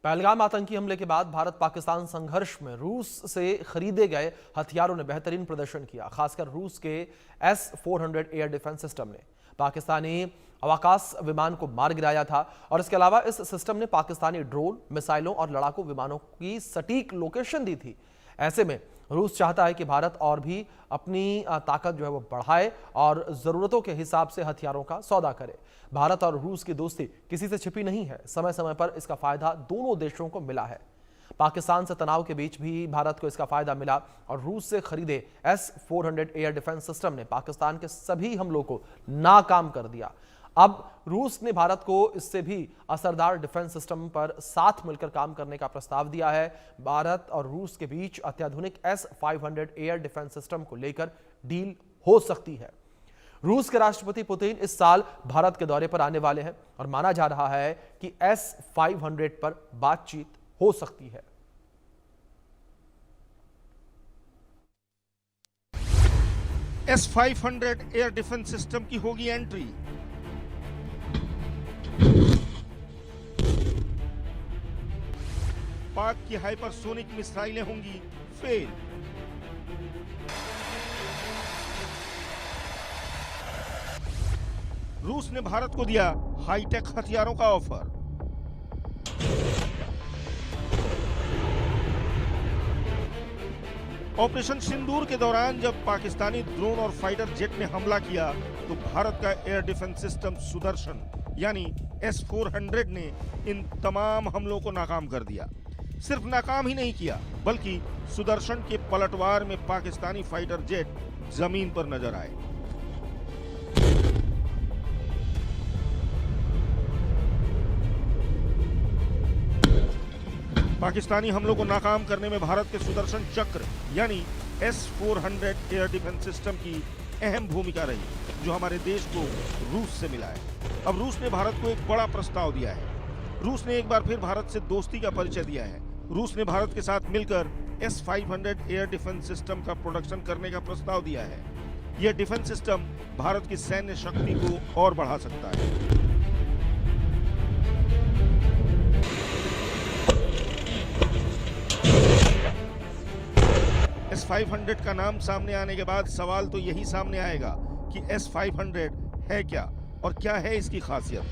पहलगाम आतंकी हमले के बाद भारत पाकिस्तान संघर्ष में रूस से खरीदे गए हथियारों ने बेहतरीन प्रदर्शन किया। खासकर रूस के S-400 एयर डिफेंस सिस्टम ने पाकिस्तानी आकाश विमान को मार गिराया था और इसके अलावा इस सिस्टम ने पाकिस्तानी ड्रोन, मिसाइलों और लड़ाकू विमानों की सटीक लोकेशन दी थी। ऐसे में रूस चाहता है कि भारत और भी अपनी ताकत जो है वो बढ़ाए और जरूरतों के हिसाब से हथियारों का सौदा करे। भारत और रूस की दोस्ती किसी से छिपी नहीं है। समय समय पर इसका फायदा दोनों देशों को मिला है। पाकिस्तान से तनाव के बीच भी भारत को इसका फायदा मिला और रूस से खरीदे S-400 एयर डिफेंस सिस्टम ने पाकिस्तान के सभी हमलों को नाकाम कर दिया। अब रूस ने भारत को इससे भी असरदार डिफेंस सिस्टम पर साथ मिलकर काम करने का प्रस्ताव दिया है। भारत और रूस के बीच अत्याधुनिक S-500 एयर डिफेंस सिस्टम को लेकर डील हो सकती है। रूस के राष्ट्रपति पुतिन इस साल भारत के दौरे पर आने वाले हैं और माना जा रहा है कि S-500 पर बातचीत हो सकती है। S-500 एयर डिफेंस सिस्टम की होगी एंट्री। पाक की हाइपरसोनिक मिसाइलें होंगी फेल। रूस ने भारत को दिया हाईटेक हथियारों का ऑफर। ऑपरेशन सिंदूर के दौरान जब पाकिस्तानी ड्रोन और फाइटर जेट ने हमला किया तो भारत का एयर डिफेंस सिस्टम सुदर्शन यानी S-400 ने इन तमाम हमलों को नाकाम कर दिया। सिर्फ नाकाम ही नहीं किया बल्कि सुदर्शन के पलटवार में पाकिस्तानी फाइटर जेट जमीन पर नजर आए। पाकिस्तानी हमलों को नाकाम करने में भारत के सुदर्शन चक्र यानी S-400 एयर डिफेंस सिस्टम की अहम भूमिका रही, जो हमारे देश को रूस से मिला है। अब रूस ने भारत को एक बड़ा प्रस्ताव दिया है। रूस ने एक बार फिर भारत से दोस्ती का परिचय दिया है। रूस ने भारत के साथ मिलकर S-500 एयर डिफेंस सिस्टम का प्रोडक्शन करने का प्रस्ताव दिया है। यह डिफेंस सिस्टम भारत की सैन्य शक्ति को और बढ़ा सकता है। S-500 का नाम सामने आने के बाद सवाल तो यही सामने आएगा कि S-500 है क्या और क्या है इसकी खासियत।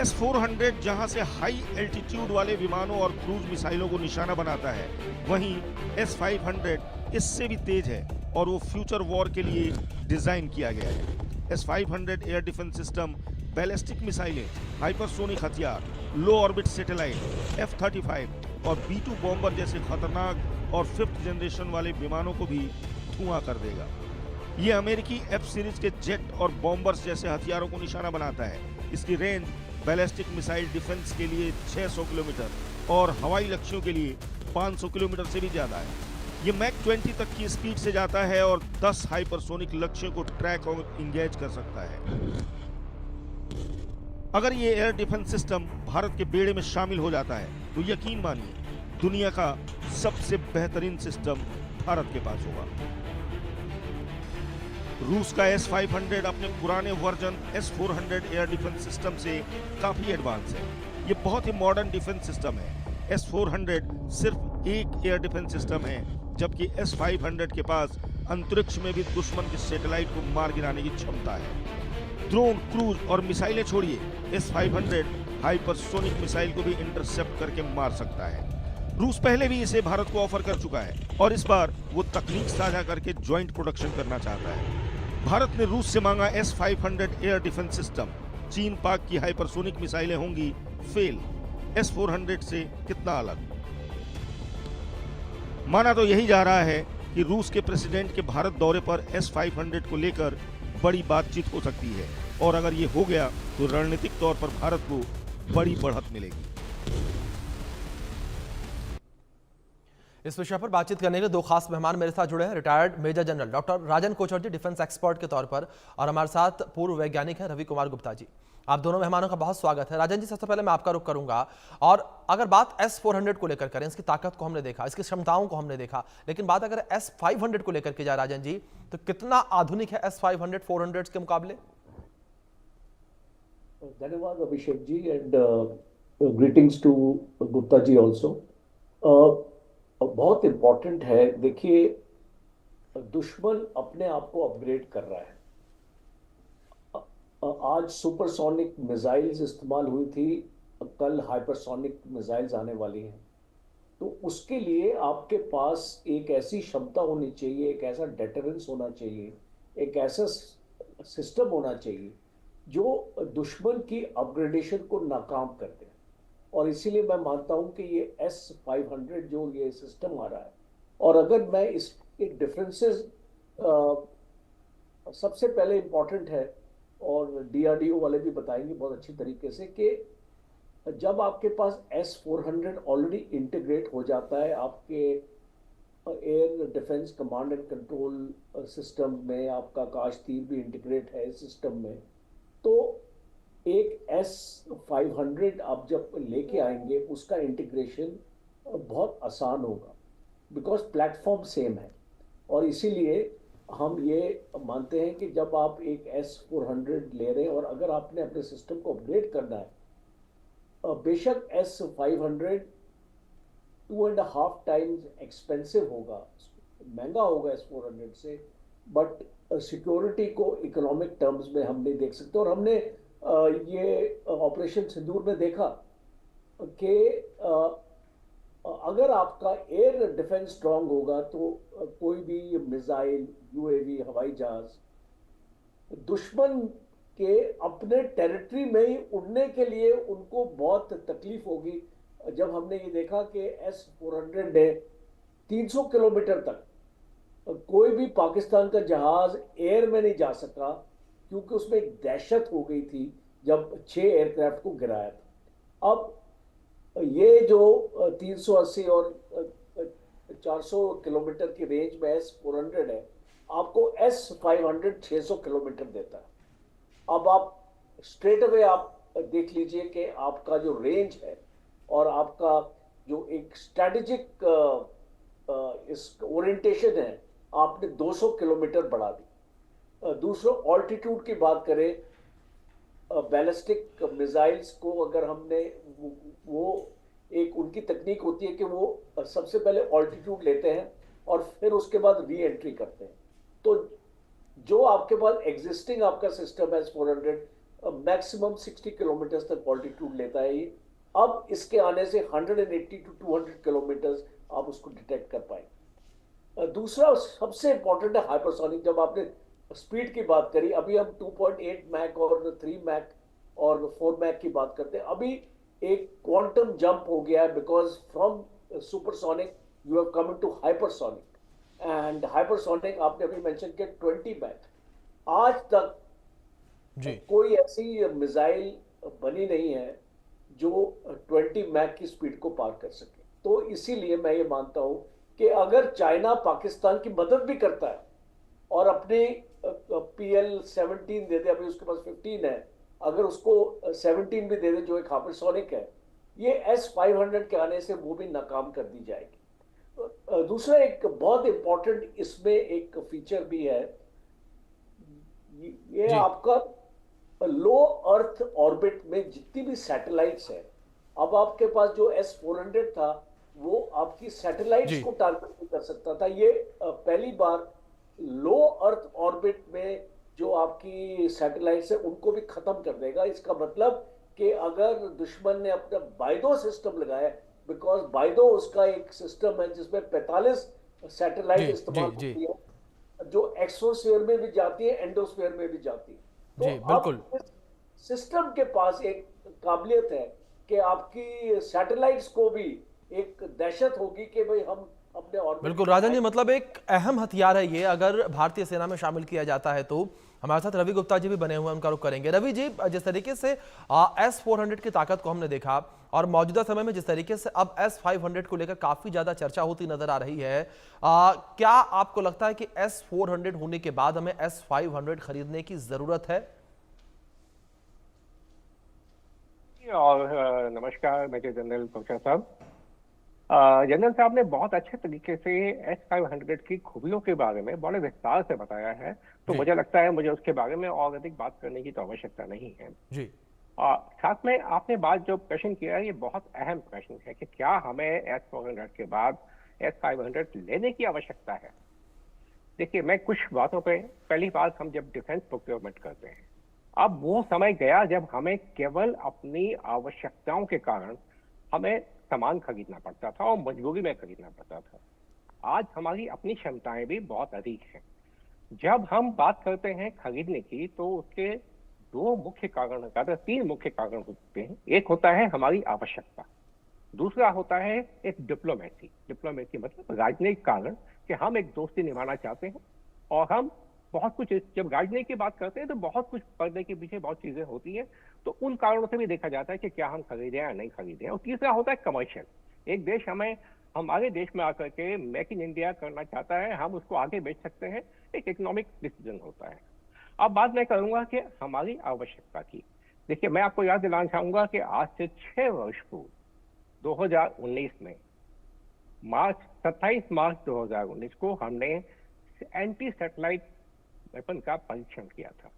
S-400 जहां से हाई एल्टीट्यूड वाले विमानों और क्रूज मिसाइलों को निशाना बनाता है, वहीं S-500 इससे भी तेज है और वो फ्यूचर वॉर के लिए डिजाइन किया गया है। S-500 air defence system ballistic मिसाइलें, हाइपरसोनिक हथियार, लो ऑर्बिट सैटेलाइट, F-35 और B-2 बॉम्बर जैसे खतरनाक और 5th जनरेशन वाले विमानों को भी धुआं कर देगा। ये अमेरिकी F सीरीज के जेट और बॉम्बर्स जैसे हथियारों को निशाना बनाता है। इसकी रेंज बैलिस्टिक मिसाइल डिफेंस के लिए 600 किलोमीटर और हवाई लक्ष्यों के लिए 500 किलोमीटर से भी ज्यादा है। ये मैक 20 तक की स्पीड से जाता है और 10 हाइपरसोनिक लक्ष्यों को ट्रैक और इंगेज कर सकता है। अगर ये एयर डिफेंस सिस्टम भारत के बेड़े में शामिल हो जाता है तो यकीन मानिए दुनिया का सबसे बेहतरीन सिस्टम भारत के पास होगा। रूस का S-500 अपने पुराने version S-400 air defence system से काफी एडवांस है। ये बहुत ही मॉडर्न डिफेंस सिस्टम है। S-400 सिर्फ एक एयर डिफेंस सिस्टम है, जबकि S-500 के पास अंतरिक्ष में भी दुश्मन के सैटेलाइट को मार गिराने की क्षमता है। ड्रोन, क्रूज और मिसाइलें छोड़िए, S-500 हाइपरसोनिक मिसाइल को भी इंटरसेप्ट करके मार सकता है। रूस पहले भी इसे भारत को ऑफर कर चुका है और इस बार वो तकनीक साझा करके ज्वाइंट प्रोडक्शन करना चाहता है। भारत ने रूस से मांगा S-500 एयर डिफेंस सिस्टम। चीन पाक की हाइपरसोनिक मिसाइलें होंगी फेल। S-400 से कितना अलग? माना तो यही जा रहा है कि रूस के प्रेसिडेंट के भारत दौरे पर S-500 को लेकर बड़ी बातचीत हो सकती है और अगर ये हो गया तो रणनीतिक तौर पर भारत को बड़ी बढ़त मिलेगी। इस विषय पर बातचीत करने के लिए दो खास मेहमान मेरे साथ जुड़े हैं। रिटायर्ड मेजर जनरल डॉक्टर राजन कोचर जी, डिफेंस एक्सपर्ट के तौर पर, और हमारे साथ पूर्व वैज्ञानिक हैं रवि कुमार गुप्ता जी। आप दोनों मेहमानों का बहुत स्वागत है। राजन जी, सबसे पहले मैं आपका रुख करूंगा और अगर बात S-400 को लेकर करें, इसकी ताकत को हमने देखा, इसकी क्षमताओं को हमने देखा, लेकिन बात अगर S-500 को लेकर की जाए राजन जी, तो कितना आधुनिक है S-500 400 के मुकाबले? धन्यवाद Abhishek ji. And greetings to Gupta ji also. बहुत इम्पोर्टेंट है, देखिए दुश्मन अपने आप को अपग्रेड कर रहा है। आज सुपरसोनिक मिसाइल्स इस्तेमाल हुई थी, कल हाइपरसोनिक मिसाइल्स आने वाली हैं। तो उसके लिए आपके पास एक ऐसी क्षमता होनी चाहिए, एक ऐसा डेटरेंस होना चाहिए, एक ऐसा सिस्टम होना चाहिए जो दुश्मन की अपग्रेडेशन को नाकाम कर दे। और इसीलिए मैं मानता हूं कि ये S-500 जो ये सिस्टम आ रहा है, और अगर मैं इसके डिफरेंसेस सबसे पहले इंपॉर्टेंट है, और DRDO वाले भी बताएंगे बहुत अच्छी तरीके से, कि जब आपके पास S-400 ऑलरेडी इंटीग्रेट हो जाता है आपके air defence command and control system में, आपका आकाश तीर भी इंटीग्रेट है इस सिस्टम में, तो एक S-500 आप जब लेके आएंगे उसका इंटीग्रेशन बहुत आसान होगा, बिकॉज प्लेटफॉर्म सेम है। और इसीलिए हम ये मानते हैं कि जब आप एक S-400 ले रहे हैं और अगर आपने अपने सिस्टम को अपग्रेड करना है, बेशक S-500 2.5 टाइम्स एक्सपेंसिव होगा, महंगा होगा S-400 से, बट सिक्योरिटी को इकोनॉमिक टर्म्स में हम नहीं देख सकते। और हमने ये ऑपरेशन सिंदूर में देखा कि अगर आपका एयर डिफेंस स्ट्रांग होगा तो कोई भी मिसाइल, UAV, हवाई जहाज दुश्मन के अपने टेरिटरी में ही उड़ने के लिए उनको बहुत तकलीफ होगी। जब हमने ये देखा कि S-400 ने 300 किलोमीटर तक कोई भी पाकिस्तान का जहाज एयर में नहीं जा सका, क्योंकि उसमें एक दहशत हो गई थी जब 6 एयरक्राफ्ट को गिराया था। अब ये जो 380 और 400 किलोमीटर की रेंज में S-400 है, आपको S-500 600 किलोमीटर देता है। अब आप स्ट्रेट अवे आप देख लीजिए कि आपका जो रेंज है और आपका जो एक स्ट्रेटेजिक इस ओरिएंटेशन है, आपने 200 किलोमीटर बढ़ा दी। दूसरा, ऑल्टीट्यूड की बात करें, बैलिस्टिक मिसाइल्स को अगर हमने वो एक उनकी तकनीक होती है कि वो सबसे पहले ऑल्टीट्यूड लेते हैं और फिर उसके बाद री एंट्री करते हैं। तो जो आपके पास एग्जिस्टिंग आपका सिस्टम है S-400 मैक्सिमम 60 किलोमीटर तक ऑल्टीट्यूड लेता है ये। अब इसके आने से 180 to 200 किलोमीटर आप उसको डिटेक्ट कर पाएंगे। दूसरा सबसे इंपॉर्टेंट है हाइपरसोनिक। जब आपने स्पीड की बात करी, अभी हम 2.8 मैक और 3 मैक और 4 मैक की बात करते हैं। अभी एक क्वांटम जंप हो गया है, because from supersonic you have come to hypersonic, and hypersonic आपने अभी मेंशन किया 20 मैक। आज तक जी कोई ऐसी मिसाइल बनी नहीं है जो 20 मैक की स्पीड को पार कर सके। तो इसीलिए मैं ये मानता हूं कि अगर चाइना पाकिस्तान की मदद भी करता है और अपने PL-17 दे दे, अभी उसके पास 15 है, अगर उसको 17 भी दे दे जो एक हाइपरसोनिक है, ये S-500 के आने से वो भी नाकाम कर दी जाएगी। दूसरा एक बहुत इंपॉर्टेंट इसमें एक फीचर भी है, ये जी आपका लो अर्थ ऑर्बिट में जितनी भी सैटेलाइट्स है, अब आपके पास जो S-400 था वो आपकी सैटेलाइट्स जी को टारगेट नहीं कर सकता था। ये पहली बार लो अर्थ ऑर्बिट में जो आपकी सैटेलाइट्स है उनको भी खत्म कर देगा। इसका मतलब कि अगर दुश्मन ने अपना बाइडो सिस्टम लगाया, बिकॉज बाइडो उसका एक सिस्टम है जिसमें 45 सैटेलाइट जी जी इस्तेमाल जी होती है, जो एक्सोस्फीयर में भी जाती है, एंडोस्फीयर में भी जाती है। तो जी अब बिल्कुल। इस सिस्टम के पास एक काबिलियत है कि आपकी सैटेलाइट्स को भी एक दहशत होगी कि भाई हम अपने ऑर्बिट बिल्कुल में राजन आए। जी, मतलब एक अहम हथियार है ये, अगर भारतीय सेना में शामिल किया जाता है तो। हमारे साथ रवि गुप्ता जी भी बने हुए हैं, उनका रुख करेंगे। रवि जी, जिस तरीके से S-400 की ताकत को हमने देखा और मौजूदा समय में जिस तरीके से अब S-500 को लेकर काफी ज्यादा चर्चा होती नजर आ रही है, क्या आपको लगता है कि S-400 होने के बाद हमें S-500 खरीदने की जरूरत है? और नमस्कार मेजर जनरल कौशल साहब। जनरल साहब ने बहुत अच्छे तरीके से S-500 की खूबियों के बारे में बड़े विस्तार से बताया है, तो जी मुझे लगता है मुझे उसके बारे में और अधिक बात करने की तो आवश्यकता नहीं है। जी साथ में आपने बात जो प्रश्न किया है, ये बहुत अहम प्रश्न है कि क्या हमें S-400 के बाद S-500 लेने की आवश्यकता है। देखिए, मैं कुछ बातों पे, पहली बात, हम जब डिफेंस प्रोक्योरमेंट करते हैं, अब वो समय गया जब हमें केवल अपनी आवश्यकताओं के कारण हमें सामान खरीदना पड़ता था और मजबूरी में खरीदना पड़ता था। आज हमारी अपनी क्षमताएं भी बहुत अधिक हैं। जब हम बात करते हैं खरीदने की, तो उसके दो मुख्य कारण, ज्यादा तीन मुख्य कारण होते हैं। एक होता है हमारी आवश्यकता, दूसरा होता है एक डिप्लोमेसी। डिप्लोमेसी मतलब राजनयिक कारण, कि हम एक दोस्ती निभाना चाहते हैं और हम बहुत कुछ, जब राजनयिक की बात करते हैं तो बहुत कुछ पर्दे के पीछे बहुत चीजें होती हैं, तो उन कारणों से भी देखा जाता है कि क्या हम खरीदें या नहीं खरीदें। और तीसरा होता है कमर्शियल। एक देश हमें, हमारे देश में आकर के मेक इन इंडिया करना चाहता है, हम उसको आगे बेच सकते हैं, एक इकोनॉमिक डिसीजन होता है। अब बात मैं करूंगा कि हमारी आवश्यकता की। देखिए, मैं आपको याद दिलाना चाहूंगा कि आज से 6 वर्ष पूर्व 2019 में 27 मार्च 2019 को हमने एंटी सैटेलाइट वेपन का परीक्षण किया था।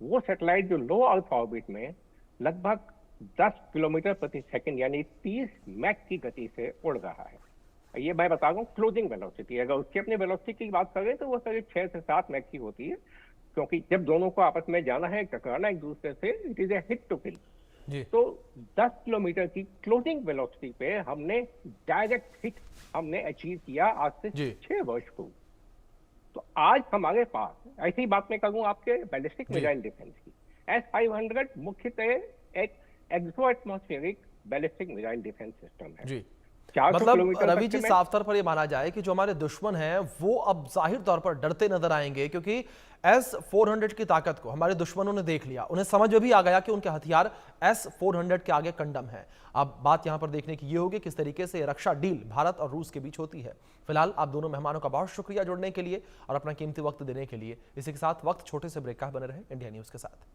वो सैटेलाइट जो लो अर्थ ऑर्बिट में लगभग 10 किलोमीटर प्रति सेकंड यानी 30 मैक की गति से उड़ रहा है। ये मैं बता रहा हूँ क्लोजिंग वेलोसिटी। अगर उसकी अपनी वेलोसिटी की बात करें तो वो करीब 6 से 7 मैक की होती है, क्योंकि जब दोनों को आपस में जाना है, टकराना एक दूसरे से, it is a hit to kill. तो 10 किलोमीटर की क्लोजिंग वेलोसिटी पे हमने डायरेक्ट हिट हमने अचीव किया आज से 6 वर्ष पूर्व। तो आज हमारे पास, ऐसी बात मैं करूं आपके बैलिस्टिक मिसाइल डिफेंस की, S-500 मुख्यतः एक exo atmospheric ballistic missile defence system है जी। 400 मतलब किलोमीटर रवि जी, साफ तौर पर यह माना जाए कि जो हमारे दुश्मन हैं वो अब जाहिर तौर पर डरते नजर आएंगे, क्योंकि S-400 की ताकत को हमारे दुश्मनों ने देख लिया। उन्हें समझ में भी आ गया कि उनके हथियार S-400 के आगे कंडम है। अब बात यहां पर देखने की ये होगी किस तरीके से रक्षा डील भारत और रूस के बीच होती है। फिलहाल आप दोनों मेहमानों का बहुत शुक्रिया जुड़ने के लिए और अपना कीमती वक्त देने के लिए। इसी के साथ वक्त छोटे से ब्रेक का बने रहे इंडिया न्यूज के साथ।